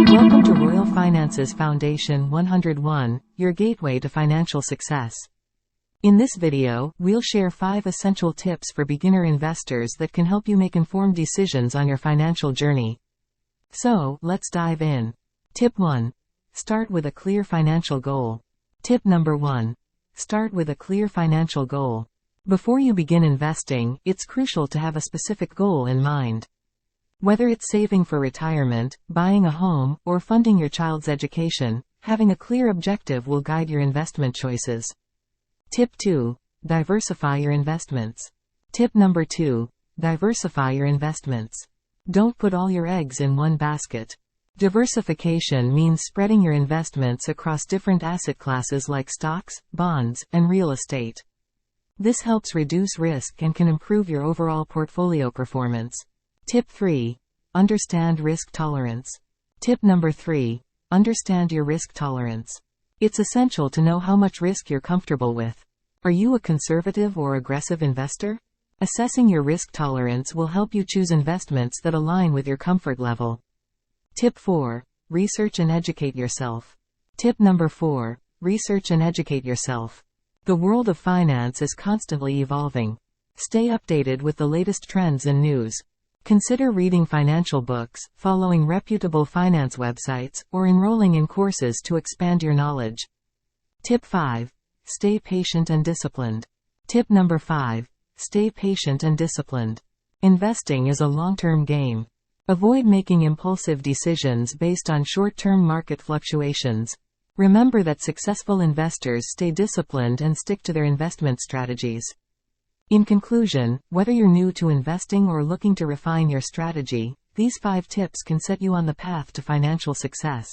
Welcome to Royal Finance's Foundation 101, your gateway to financial success. In this video, we'll share 5 essential tips for beginner investors that can help you make informed decisions on your financial journey. So, let's dive in. Tip 1. Start with a clear financial goal. Tip number 1. Start with a clear financial goal. Before you begin investing, it's crucial to have a specific goal in mind. Whether it's saving for retirement, buying a home, or funding your child's education, having a clear objective will guide your investment choices. Tip 2. Diversify your investments. Tip number 2. Diversify your investments. Don't put all your eggs in one basket. Diversification means spreading your investments across different asset classes like stocks, bonds, and real estate. This helps reduce risk and can improve your overall portfolio performance. Tip 3. Understand risk tolerance. Tip number 3. Understand your risk tolerance. It's essential to know how much risk you're comfortable with. Are you a conservative or aggressive investor? Assessing your risk tolerance will help you choose investments that align with your comfort level. Tip 4. Research and educate yourself. Tip number 4. Research and educate yourself. The world of finance is constantly evolving. Stay updated with the latest trends and news. Consider reading financial books, following reputable finance websites, or enrolling in courses to expand your knowledge. Tip 5. Stay patient and disciplined. Tip number 5. Stay patient and disciplined. Investing is a long-term game. Avoid making impulsive decisions based on short-term market fluctuations. Remember that successful investors stay disciplined and stick to their investment strategies. In conclusion, whether you're new to investing or looking to refine your strategy, these 5 tips can set you on the path to financial success.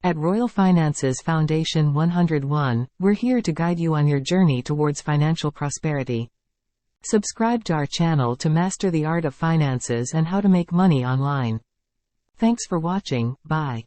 At Royal Finance's Foundation 101, we're here to guide you on your journey towards financial prosperity. Subscribe to our channel to master the art of finances and how to make money online. Thanks for watching. Bye.